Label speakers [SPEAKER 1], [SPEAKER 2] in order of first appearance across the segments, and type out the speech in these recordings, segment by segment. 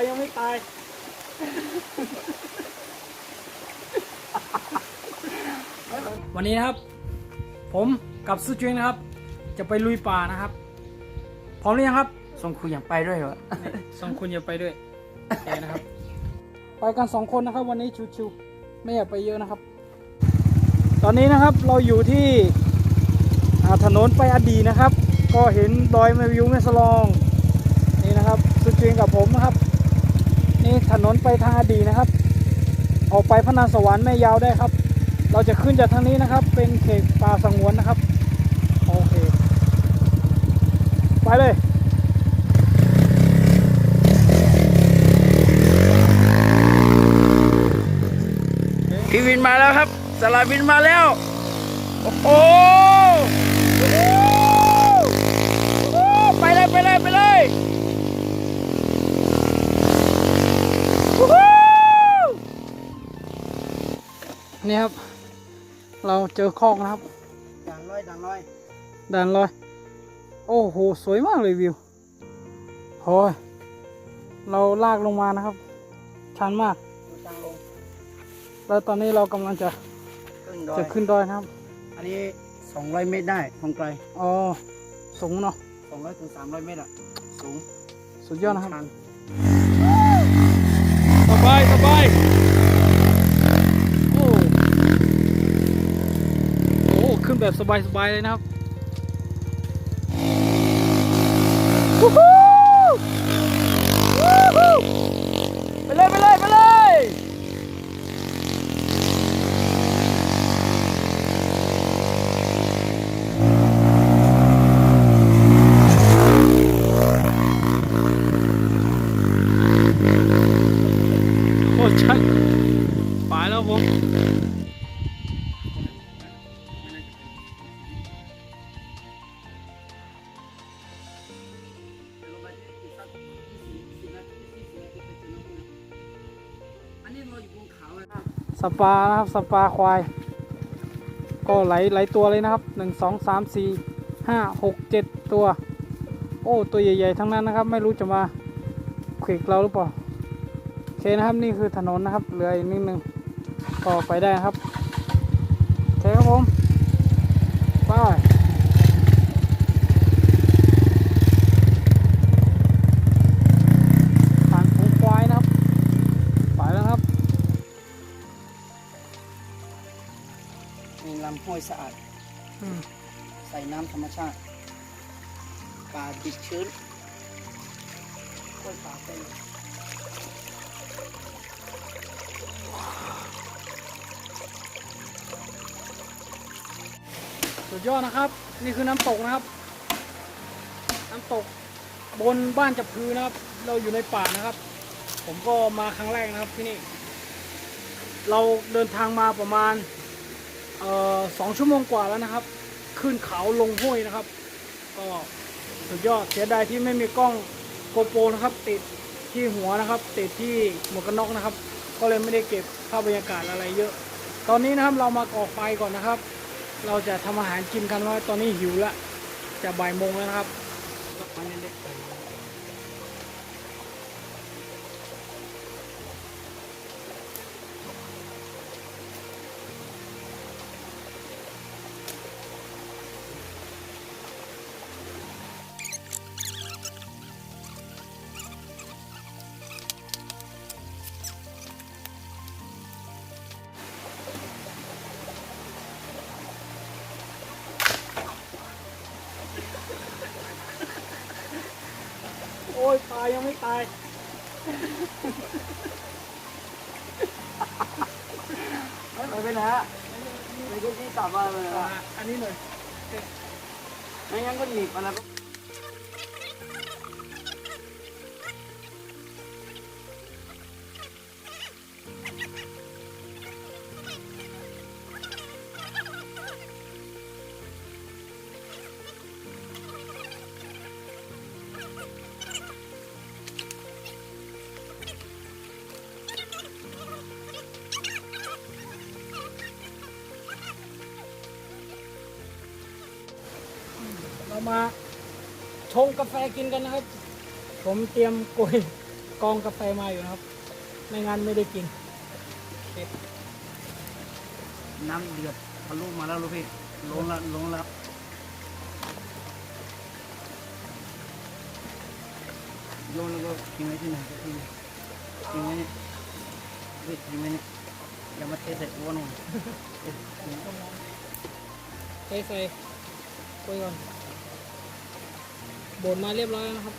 [SPEAKER 1] ยังไม่ตายวันนี้นะครับผมกับซูจิงนะครับจะไปลุยป่านะครับพร้อมหรือยังครับ
[SPEAKER 2] ส่งคุยอย่างไปด้วยเหรอ
[SPEAKER 1] สองคนอย่าไปด้วยโอเคนะครับไปกัน2 คนนะครับวันนี้ชิวๆไม่อยากไปเยอะนะครับตอนนี้นะครับเราอยู่ที่ถนนไปอดีนะครับก็เห็นดอยแม่วิวแม่สลองนี่นะครับซูจิงกับผมนะครับนี่ถนนไปทางอดีนะครับออกไปพระนครสวรรค์แม่ยาวได้ครับเราจะขึ้นจากทางนี้นะครับเป็นเขตป่าสงวนนะครับโอเคไปเลย
[SPEAKER 2] พี่วินมาแล้วครับสลาวินมาแล้วโอ้โหไปเลยไปเลยไปเลย
[SPEAKER 1] นี่ครับเราเจอคอกนะครับ
[SPEAKER 2] ด่านลอยด่านลอย
[SPEAKER 1] ด่านลอยโอ้โหสวยมากเลยวิวโอ้ยเราลากลงมานะครับชันมาก
[SPEAKER 2] ทางลง
[SPEAKER 1] แล้วตอนนี้เรากำลังจะ
[SPEAKER 2] ขึ้นดอย
[SPEAKER 1] ขึ้นดอยนะครับ
[SPEAKER 2] อันนี้200 เมตรได้ของไกล
[SPEAKER 1] อ๋อสูงเนาะ
[SPEAKER 2] 200 ถึง 300 เมตรอ่ะสูง
[SPEAKER 1] สุดยอดนะครับ
[SPEAKER 2] ชัน
[SPEAKER 1] สบายสบายโอ้โหขึ้นแบบสบายสบายเลยนะครับวู้ฮู้วู้ฮู้ไปเลยไปเลยไปเลยโอ้ใช่ไปแล้วผมสปานะครับสปาควายก็หลายตัวเลยนะครับ1 2 3 4 5 6 7ตัวโอ้ตัวใหญ่ๆทั้งนั้นนะครับไม่รู้จะมาขวิกเราหรือเปล่าโอเคนะครับนี่คือถนนนะครับเหลืออีกนิดนึงก็ไปได้ครับโอเคครับผมไปทางของควายนะครับไปแล้วครับ
[SPEAKER 2] มีลำห้วยสะอาดใส่น้ำธรรมชาติป่าดิบชื้นกล้วยป่าเป็น
[SPEAKER 1] สุดยอดนะครับนี่คือน้ำตกนะครับน้ำตกบนบ้านจับพลือนะครับเราอยู่ในป่านะครับผมก็มาครั้งแรกนะครับที่นี่เราเดินทางมาประมาณ2 ชั่วโมงกว่าแล้วนะครับขึ้นเขาลงห้วยนะครับก็สุดยอดเสียดายที่ไม่มีกล้องโกโปรนะครับติดที่หัวนะครับติดที่หมวกกันน็อกนะครับก็เลยไม่ได้เก็บภาพบรรยากาศอะไรเยอะตอนนี้นะครับเรามาก่อไฟก่อนนะครับเราจะทำอาหารกินกันว่าตอนนี้หิวแล้วจะบ่ายโมงแล้วนะครับโอ้ยตายยังไม่ตาย
[SPEAKER 2] ไม่เป็นไรฮะในที่กลับมาเลยนะ
[SPEAKER 1] อันนี้หน่อย
[SPEAKER 2] ไม่งั้นก็หนีบอะไร
[SPEAKER 1] เรามาชงกาแฟกินกันนะครับผมเตรียมกล้วย กองกาแฟมาอยู่นะครับไม่งั้นไม่ได้กินโอเค
[SPEAKER 2] น้ำเดือดทะลุมาแล้วลูกพี่ลงแล้วโยนแล้วก็ทิ้งไว้ที่ไหนก็ทิ้งไว้เนี่ยพี่ทิ้งไว้เนี่ยอย่ามาเทใส่อ้วนหนู
[SPEAKER 1] ใส่คุยก่อนบดมาเรียบร้อยแล้วนะครับ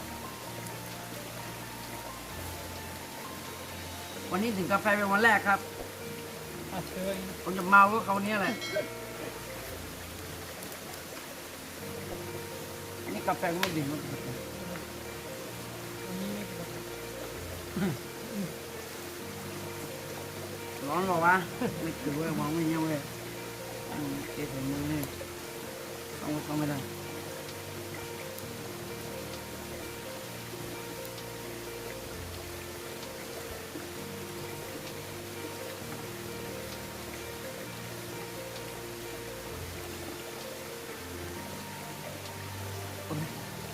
[SPEAKER 2] วันนี้ถึงกาแฟเป็นวันแรกครับ
[SPEAKER 1] เชิญ
[SPEAKER 2] ผมจะเมาก็เขาเนี้ยแหละอันนี้กาแฟก็ไม่ดื่มนะ
[SPEAKER 1] อันนี้ไม่เป็นไร
[SPEAKER 2] ร้อนบอกว่าไม่ถือว่ามองไม่เงี้ยเว้ยเกสใส่มือนี่ต้องไม่ได้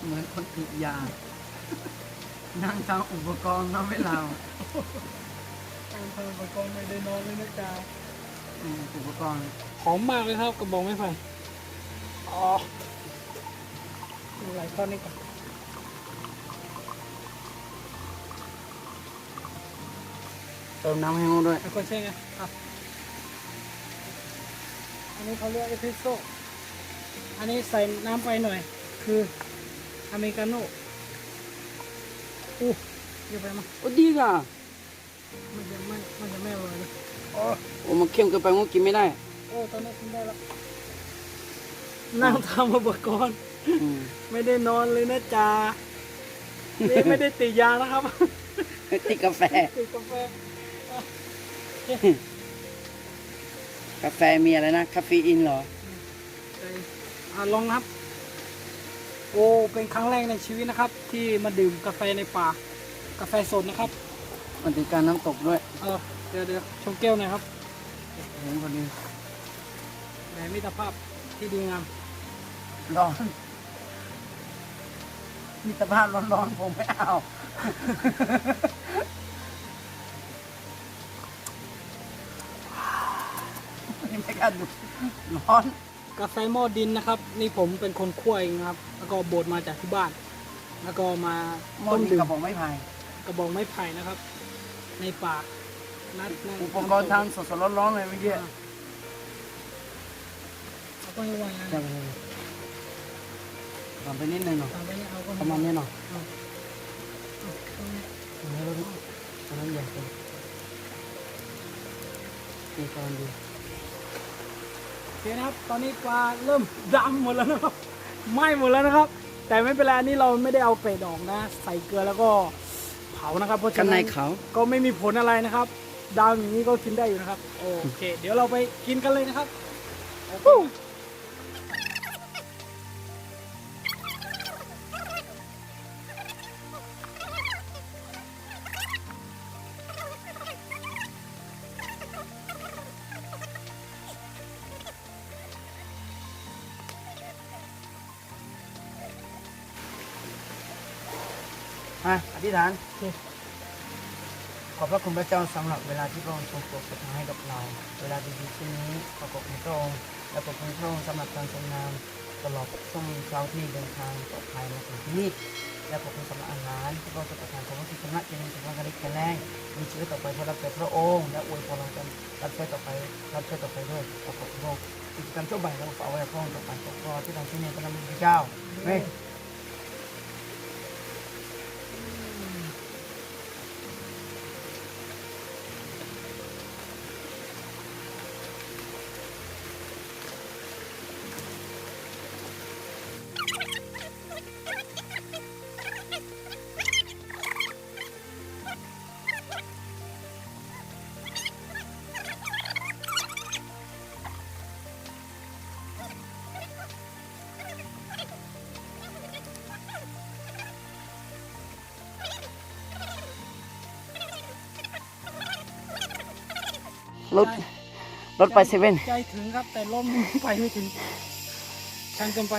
[SPEAKER 2] เหมือนคนติดยา นั่งทำอุปกรณ์ทำให้เรา
[SPEAKER 1] ทางอุปกรณ์ไม่ได้นอนเลยนะจ๊ะ
[SPEAKER 2] อุปกรณ์
[SPEAKER 1] หอมมากเลยครับกระบอกไม้ไผ่อ๋อดูไหลท่อนนี้ก่อน
[SPEAKER 2] เติมน้ำให้เขาด้วย
[SPEAKER 1] ไอ้คนใช่ไงอันนี้เขาเรียกเอสเปรสโซ่อันนี้ใส่น้ำไปหน่อยคืออเมริกาโน่เยอะไปมั้ย
[SPEAKER 2] โอ้ดีก่ะ
[SPEAKER 1] มันจะไม่อร่อยเลย
[SPEAKER 2] โอ้มันเข้มเกินไปมันกินไม่ได้
[SPEAKER 1] โอ้ตอนนี้กินได้แล้วนั่งทำอุปกรณ์ ไม่ได้นอนเลยนะจ๊ะนี่ไม่ได้ติดยานะครับ
[SPEAKER 2] ติดกาแฟ
[SPEAKER 1] ติดกาแฟ
[SPEAKER 2] กาแฟมีอะไรนะคาเฟอีนเหรอ
[SPEAKER 1] ลองนะครับ โอ้เป็นครั้งแรกในชีวิตนะครับ ที่มาดื่มกาแฟในป่ากาแฟสดนะครับ
[SPEAKER 2] มันถึงการน้ำตกด้วย
[SPEAKER 1] เดี๋ยวชมแก้วหน่อยครับ
[SPEAKER 2] เห็นพอดี
[SPEAKER 1] แหมมิตรภาพที่ดีงาม
[SPEAKER 2] ร้อนมีสภาพร้อนๆผมไม่เอา นี่ไม่กล้าดูร้อน
[SPEAKER 1] กาแฟหม้อดินนะครับ นี่ผมเป็นคนคั่วเองนะครับ แล้วก็บดมาจากที่บ้าน แล้วก็มา
[SPEAKER 2] หม้อ
[SPEAKER 1] ต้ม
[SPEAKER 2] นี้
[SPEAKER 1] ดื่
[SPEAKER 2] ก
[SPEAKER 1] ม
[SPEAKER 2] ระบอกไม้ไผ่
[SPEAKER 1] กระบอกไม้ไผ่นะครับ ในป่านัด
[SPEAKER 2] อุปกรณ์ทำสดๆร้อนๆเลยเมื่อกี้
[SPEAKER 1] เอาไปวางนะ
[SPEAKER 2] จะไปทำไปนิดนึงหน่อย
[SPEAKER 1] ตามไปเนี่ยเอาก็
[SPEAKER 2] ประมาณนี้หน่อย
[SPEAKER 1] เอา
[SPEAKER 2] อันนี้อันนั้นใหญ่ไปนี่กำลังดี
[SPEAKER 1] โอเคนะครับ ตอนนี้ปลาเริ่มดำหมดแล้วนะครับ ไหม้หมดแล้วนะครับ แต่ไม่เป็นไรนี่เราไม่ได้เอาเป็ดออกนะ ใส่เกลือแล้วก็เผานะครับ เพราะ
[SPEAKER 2] กั
[SPEAKER 1] ฉะ
[SPEAKER 2] นใน
[SPEAKER 1] นั้น
[SPEAKER 2] เขา
[SPEAKER 1] ก็ไม่มีผลอะไรนะครับดำอย่างนี้ก็กินได้อยู่นะครับ โอเค เดี๋ยวเราไปกินกันเลยนะครับโอเค
[SPEAKER 2] อธิษฐานขอบพระคุณพระเจ้าสำหรับเวลาที่พระองค์ทรงโปรดประทานให้กับเรา เวลาดีๆเช่นนี้ขอบคุณพระองค์และขอบคุณพระองค์สำหรับการทรงนามตลอดช่วงเช้าที่เดินทางปลอดภัยมาถึงที่นี่และขอบคุณสำหรับอาหารที่พระองค์จะประทานของพระสิทธิ์ชนะเจริญสุขภาพแข็งแรงมีชีวิตต่อไปเพื่อรับใช้พระองค์และอวยพรเรากันรับใช้ต่อไปด้วยขอบคุณพระองค์กิจกรรมช่วงบ่ายเราฝากไว้กับพระองค์ต่อไปขอบคุณที่ทำที่นี่พระนามพระเจ้าเฮ้ย รถไปเซเว่น
[SPEAKER 1] ใจถึงครับแต่ลมไปไม่ถึงชันเกินไป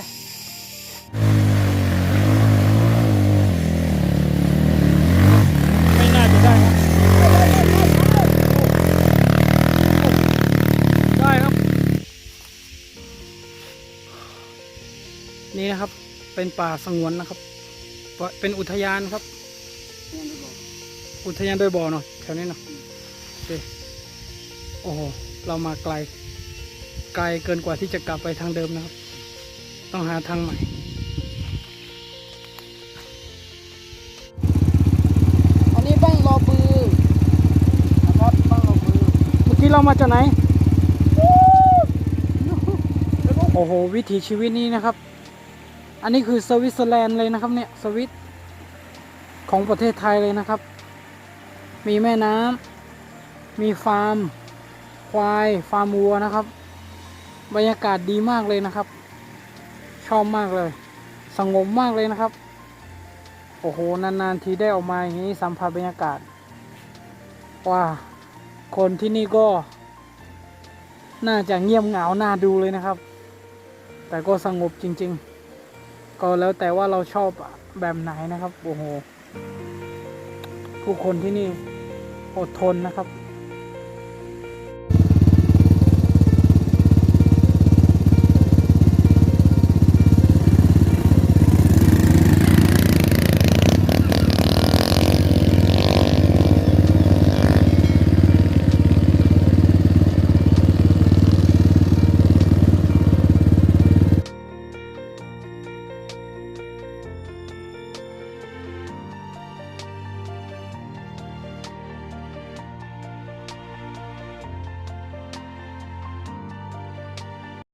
[SPEAKER 1] ไม่ นี่นะครับเป็นป่าสงวนนะครับเป็นอุทยานครับ
[SPEAKER 2] เนี่ยดูบอก
[SPEAKER 1] อุทยานโดยบ่อเนาะแถวนี้เนาะโอเคโอ้โหเรามาไกลเกินกว่าที่จะกลับไปทางเดิมนะครับ ต้องหาทางใหม่อันนี้บ้างรอบือ
[SPEAKER 2] นะครับบ้างเรามือ
[SPEAKER 1] เมื่อกี้เรามาจากไหนโอ้โหวิถีชีวิตนี้นะครับ อันนี้คือสวิตเซอร์แลนด์เลยนะครับเนี่ยสวิตของประเทศไทยเลยนะครับ มีแม่น้ำมีฟาร์มควายฟาร์มวัวนะครับบรรยากาศดีมากเลยนะครับ ชอบมากเลยสงบมากเลยนะครับโอ้โหนานๆทีได้ออกมาอย่างนี้สัมผัสบรรยากาศว่าคนที่นี่ก็น่าจะเงียบเหงาน่าดูเลยนะครับ แต่ก็สงบจริงๆก็แล้วแต่ว่าเราชอบแบบไหนนะครับโอ้โหผู้คนที่นี่อดทนนะครับ